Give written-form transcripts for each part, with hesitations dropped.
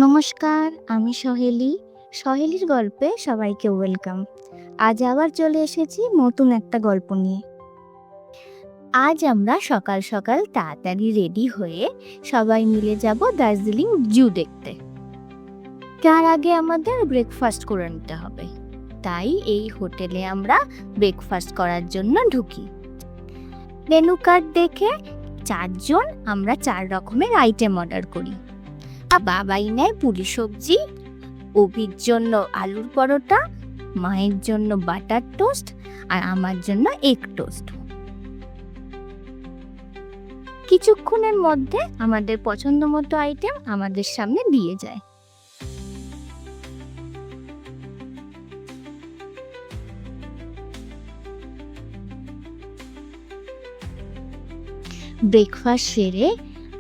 নমস্কার, আমি সহেলি। সহেলির গল্পে সবাইকে ওয়েলকাম। আজ আবার চলে এসেছি নতুন একটা গল্প নিয়ে। আজ আমরা সকাল সকাল তাড়াতাড়ি রেডি হয়ে সবাই মিলে যাব দার্জিলিং জু দেখতে। তার আগে আমাদের ব্রেকফাস্ট করে নিতে হবে, তাই এই হোটেলে আমরা ব্রেকফাস্ট করার জন্য ঢুকি। মেনু কার্ড দেখে চারজন আমরা 4 রকমের আইটেম অর্ডার করি। বাবাই নেয় পুরি সবজি, অভির জন্য আলুর পরোটা, মায়ের জন্য বাটার টোস্ট আর আমার জন্য এগ টোস্ট। কিছুক্ষণের মধ্যে আমাদের পছন্দ মতো আইটেম আমাদের সামনে দিয়ে যায়। ব্রেকফাস্ট সেরে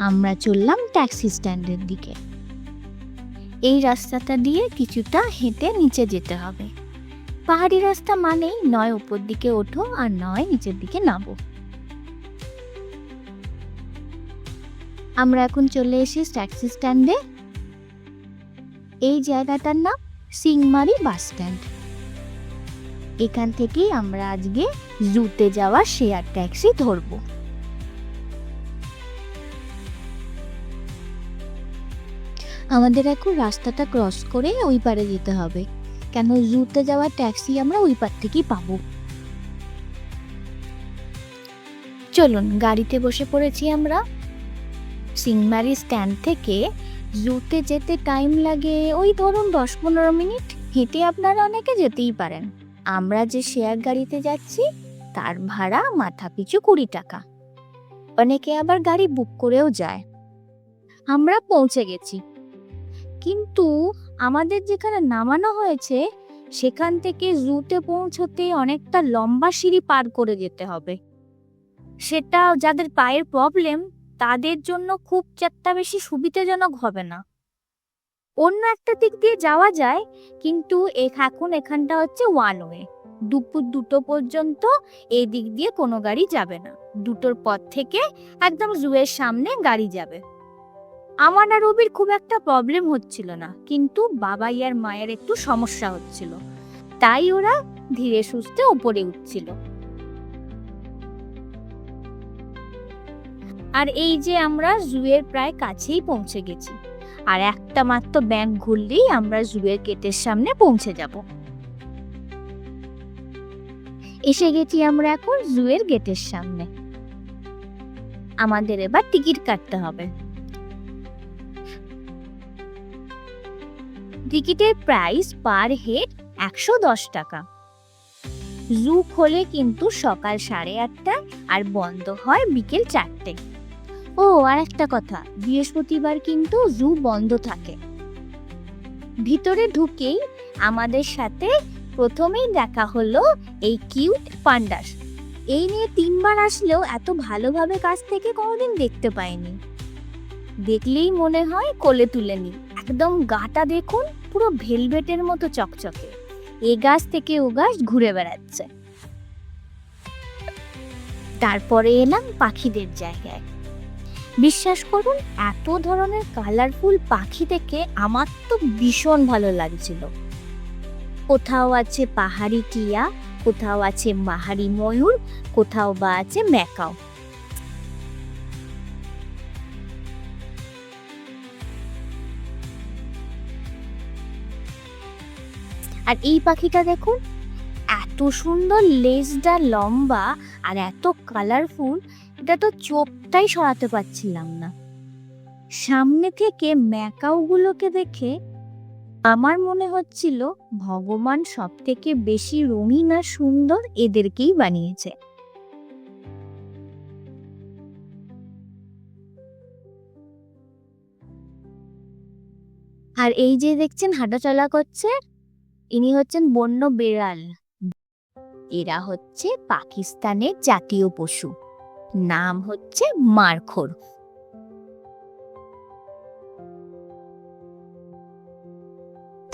আমরা চললাম ট্যাক্সি স্ট্যান্ডের দিকে। এই রাস্তাটা দিয়ে কিছুটা হেঁটে নিচে যেতে হবে। পাহাড়ি রাস্তা মানেই নয় উপর দিকে ওঠো আর নয় নিচের দিকে নামো। আমরা এখন চলে এসেছি ট্যাক্সি স্ট্যান্ডে। এই জায়গাটার নাম সিংমারি বাস স্ট্যান্ড। এখান থেকেই আমরা আজকে জুতে যাওয়া শেয়ার ট্যাক্সি ধরবো। আমাদের এখন রাস্তাটা ক্রস করে ওই পারে যেতে হবে, কেন জুতে যাওয়ার ট্যাক্সি আমরা ওই পার থেকেই পাবো। চলুন, গাড়িতে বসে পড়েছি আমরা। সিংমারি স্ট্যান্ড থেকে জুতে যেতে টাইম লাগে ওই ধরুন 10-15 মিনিট। হেঁটে আপনারা অনেকে যেতেই পারেন। আমরা যে শেয়ার গাড়িতে যাচ্ছি তার ভাড়া মাথা পিছু 20 টাকা। অনেকে আবার গাড়ি বুক করেও যায়। আমরা পৌঁছে গেছি, কিন্তু আমাদের যেখানে নামানো হয়েছে সেখান থেকে জুতে পৌঁছতে অনেকটা লম্বা সিঁড়ি পার করে যেতে হবে। সেটা যাদের পায়ের প্রবলেম তাদের জন্য খুব একটা বেশি সুবিধাজনক হবে না। অন্য একটা দিক দিয়ে যাওয়া যায়, কিন্তু এখন এখানটা হচ্ছে ওয়ান ওয়ে। দুপুর 2টো পর্যন্ত এই দিক দিয়ে কোনো গাড়ি যাবে না। 2টোর পর থেকে একদম জুয়ের সামনে গাড়ি যাবে। আমার আর রবির খুব একটা প্রবলেম হচ্ছিল না, কিন্তু বাবাই আর মায়ের একটু সমস্যা হচ্ছিল, তাই ওরা ধীরে সুস্থে উপরে উঠছিল। আর এই যে আমরা জুয়ের প্রায় কাছেই পৌঁছে গেছি, আর একটা মাত্র ব্যাংক ঘুরলেই আমরা জুয়ের গেটের সামনে পৌঁছে যাব। এসে গেছি আমরা এখন জুয়ের গেটের সামনে। আমাদের এবার টিকিট কাটতে হবে। টিকিটের প্রাইস পার হেড 110 টাকা। জু খোলে কিন্তু সকাল 8:30 আর বন্ধ হয় বিকেল 4টে। ও আর একটা কথা, বৃহস্পতিবার কিন্তু জু বন্ধ থাকে। ভিতরে ঢুকেই আমাদের সাথে প্রথমেই দেখা হলো এই কিউট পান্ডাস। এই নিয়ে 3বার আসলেও এত ভালোভাবে কাছ থেকে কোনোদিন দেখতে পাইনি। দেখলেই মনে হয় কোলে তুলে নি। একদম গাটা দেখুন, পুরো ভেলভেটের মতো চকচকে। এ গাছ থেকে ও গাছ ঘুরে বেড়াচ্ছে। তারপরে এলাম পাখিদের জায়গায়। বিশ্বাস করুন, এত ধরনের কালারফুল পাখি দেখে আমার তো ভীষণ ভালো লাগছিল। কোথাও আছে পাহাড়ি টিয়া, কোথাও আছে পাহাড়ি ময়ূর, কোথাও বা আছে ম্যাকাও। আর এই পাখিটা দেখুন, এত সুন্দর লেজটা লম্বা আর এত কালারফুল, এটা তো চোখটাই সরাতে পারছিলাম না। সামনে থেকে ম্যাকাওগুলোকে দেখে আমার মনে হচ্ছিল ভগবান সব থেকে বেশি রঙিন আর সুন্দর এদেরকেই বানিয়েছে। আর এই যে দেখছেন হাঁটাচলা করছে, ইনি হচ্ছেন বন্য বেড়াল। এরা হচ্ছে পাকিস্তানের জাতীয় পশু, নাম হচ্ছে মারখোর।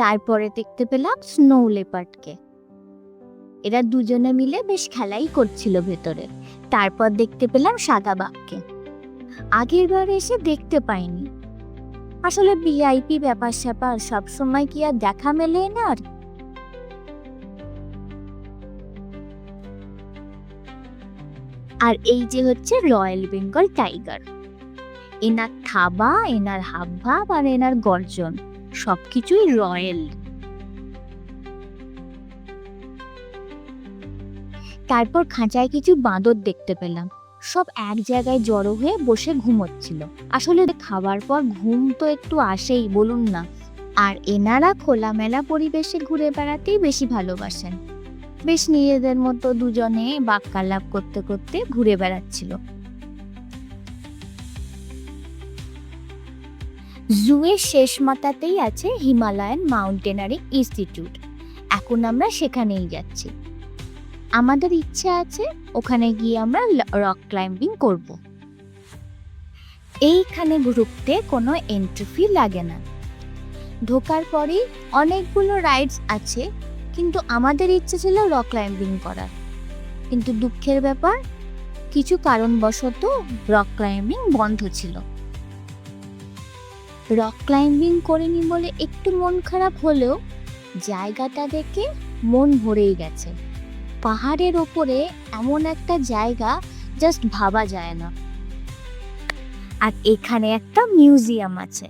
তারপরে দেখতে পেলাম স্নো লেপার্ডকে। এরা দুজনে মিলে বেশ খেলাই করছিল ভেতরে। তারপর দেখতে পেলাম সাদা বাঘকে। আগের বার এসে দেখতে পাইনি। আসলে ভিআইপি ব্যাপার স্যাপার সবসময় কি আর দেখা মেলে না। আর এই যে হচ্ছে রয়্যাল বেঙ্গল টাইগার, এনার থাবা, এনার হাবভাব আর এনার গর্জন সবকিছুই রয়্যাল। তারপর খাঁচায় কিছু বাঁদর দেখতে পেলাম, সব এক জায়গায় জড়ো হয়ে বসে ঘুমোচ্ছিল। আসলে খাবার পর ঘুম তো একটু আসেই, বলুন না। আর এনারা খোলামেলা পরিবেশে ঘুরে বেড়াতেই বেশি ভালোবাসেন। বেশ নিজেদের মতো দুজনে বাক্যালাপ করতে করতে ঘুরে বেড়াচ্ছিল। জুয়ের শেষ মাথাতেই আছে হিমালয়ান মাউন্টেনারিং ইনস্টিটিউট। এখন আমরা সেখানেই যাচ্ছি। আমাদের ইচ্ছে আছে ওখানে গিয়ে আমরা রক ক্লাইম্বিং করব। এইখানে ঢুকতে কোনো এন্ট্রি ফি লাগে না। ঢোকার পরেই অনেকগুলো রাইডস আছে, কিন্তু আমাদের ইচ্ছে ছিল রক ক্লাইম্বিং করার। কিন্তু দুঃখের ব্যাপার, কিছু কারণবশত রক ক্লাইম্বিং বন্ধ ছিল। রক ক্লাইম্বিং করিনি বলে একটু মন খারাপ হলেও জায়গাটা দেখে মন ভরেই গেছে। পাহাড়ের ওপরে এমন একটা জায়গা জাস্ট ভাবা যায় না। আর এখানে একটা মিউজিয়াম আছে,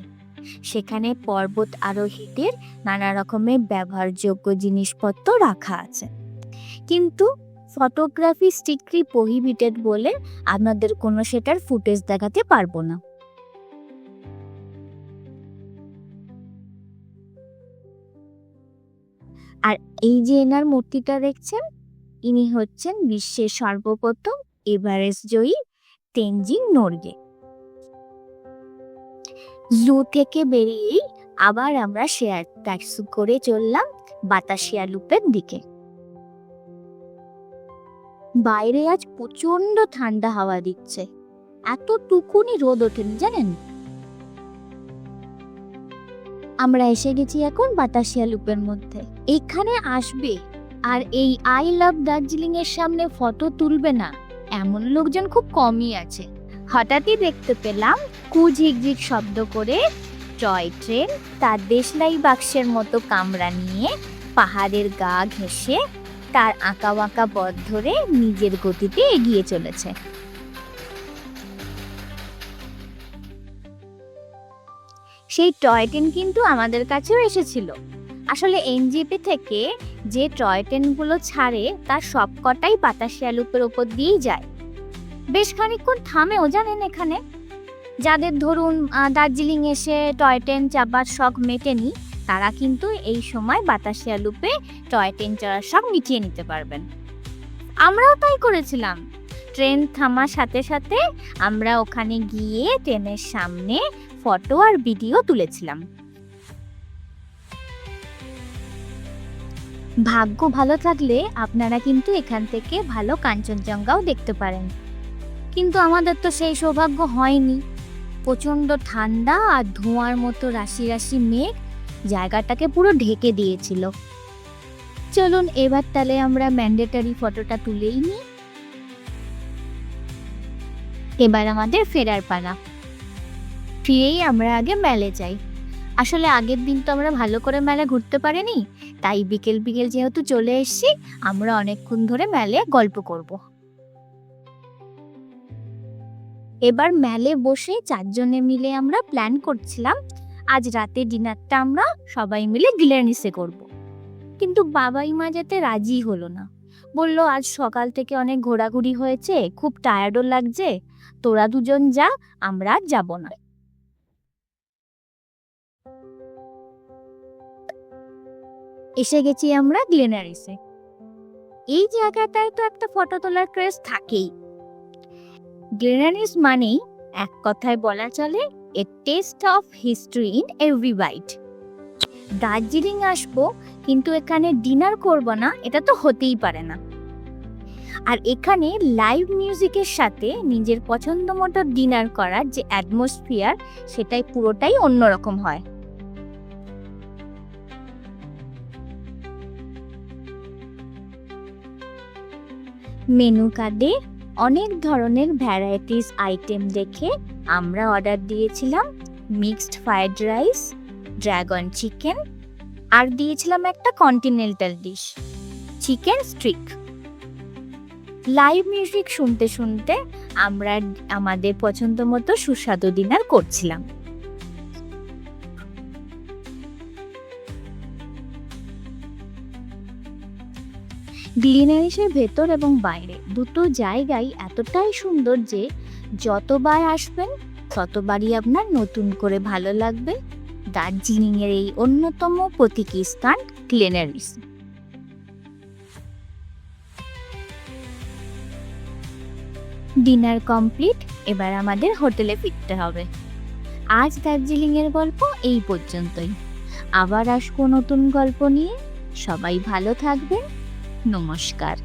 সেখানে পর্বত আরোহীদের নানা রকমের ব্যবহারযোগ্য জিনিসপত্র রাখা আছে। কিন্তু ফটোগ্রাফি স্ট্রিক্টলি প্রহিবিটেড বলে আপনাদের কোনো সেটার ফুটেজ দেখাতে পারবো না। আর এই যে এনার মূর্তিটা দেখছেন, ইনি হচ্ছেন বিশ্বের সর্বপ্রথম এভারেস্ট জয়ী তেনজিং নোরগে। জু থেকে বেরিয়েই আবার আমরা শেয়ার ট্যাক্সি করে চললাম বাতাসিয়া লুপের দিকে। বাইরে আজ প্রচন্ড ঠান্ডা হাওয়া দিচ্ছে, এতটুকুনি রোদ ওঠেনি জানেন। আমরা এসে গেছি এখন বাতাসিয়া লুপের মধ্যে। এখানে আসবে আর এই আই লাভ দার্জিলিং এর সামনে ফটো তুলবে না এমন লোকজন খুব কমই আছে। হঠাৎই দেখতে পেলাম কুঝিকঝিক শব্দ করে টয় ট্রেন তার দেশলাই বাক্সের মতো কামরা নিয়ে পাহাড়ের গা ঘেঁষে তার আঁকা বাঁকা পথ ধরে নিজের গতিতে এগিয়ে চলেছে। সেই টয় ট্রেন কিন্তু আমাদের কাছেও এসেছিল। আসলে এনজিপি থেকে যে টয় ট্রেনগুলো ছাড়ে তার সবকটাই বাতাসিয়া লুপের ওপর দিয়েই যায়। বেশ খানিকক্ষণ থামেও জানেন এখানে। যাদের ধরুন দার্জিলিং এসে টয় ট্রেন চাপার শখ মেটেনি, তারা কিন্তু এই সময় বাতাসিয়া লুপে টয় ট্রেন চড়ার শখ মিটিয়ে নিতে পারবেন। আমরাও তাই করেছিলাম। ট্রেন থামার সাথে সাথে আমরা ওখানে গিয়ে ট্রেনের সামনে ফটো আর ভিডিও তুলেছিলাম। ভাগ্য ভালো থাকলে আপনারা কিন্তু এখান থেকে ভালো কাঞ্চনজঙ্ঘাও দেখতে পারেন, কিন্তু আমাদের তো সেই সৌভাগ্য হয়নি। প্রচন্ড ঠান্ডা আর ধোঁয়ার মতো রাশি রাশি মেঘ জায়গাটাকে পুরো ঢেকে দিয়েছিল। চলুন এবার তাহলে আমরা ম্যান্ডেটরি ফটোটা তুলেই নিই। এবার আমাদের ফেরার পালা। ফিরেই আমরা আগে মেলে যাই। আসলে আগের দিন তো আমরা ভালো করে মেলে ঘুরতে পারিনি, তাই বিকেল বিকেল যেহেতু চলে এসেছি, আমরা অনেকক্ষণ ধরে মেলে গল্প করব। এবার মেলে বসে চারজনে মিলে আমরা প্ল্যান করছিলাম আজ রাতে ডিনারটা আমরা সবাই মিলে গ্লেনিসে করব। কিন্তু বাবাই মা যেতে রাজি হলো না। বলল আজ সকাল থেকে অনেক ঘোরাঘুরি হয়েছে, খুব টায়ার্ডও লাগছে, তোরা দুজন যা, আমরা আর যাব না। এসে গেছি আমরা গ্লেনারিসে। এই জায়গাটায় তো একটা ফটো তোলার ক্রেজ থাকেই। গ্লেনারিস মানেই এক কথায় বলা চলে a test of history in every bite. Darjeeling আসবো কিন্তু এখানে ডিনার করব না, এটা তো হতেই পারে না। আর এখানে লাইভ মিউজিকের সাথে নিজের পছন্দ মতো ডিনার করার যে অ্যাটমসফিয়ার, সেটাই পুরোটাই অন্যরকম হয়। মেনু কার্ডে অনেক ধরনের ভ্যারাইটিস আইটেম দেখে আমরা অর্ডার দিয়েছিলাম mixed fried rice, dragon chicken, আর দিয়েছিলাম একটা continental dish, chicken streak. Live music শুনতে শুনতে আমরা আমাদের পছন্দ মতো সুস্বাদু ডিনার করছিলাম। গ্লিনারিসের ভেতর এবং বাইরে দুটো জায়গাই এতটাই সুন্দর যে যতবার আসবেন ততবারই আপনার নতুন করে ভালো লাগবে দার্জিলিংয়ের এই অন্যতম প্রতীকী স্থান গ্লেনারিস। ডিনার কমপ্লিট, এবার আমাদের হোটেলে ফিরতে হবে। আজ দার্জিলিংয়ের গল্প এই পর্যন্তই। আবার আসবো নতুন গল্প নিয়ে। সবাই ভালো থাকবেন। নমস্কার।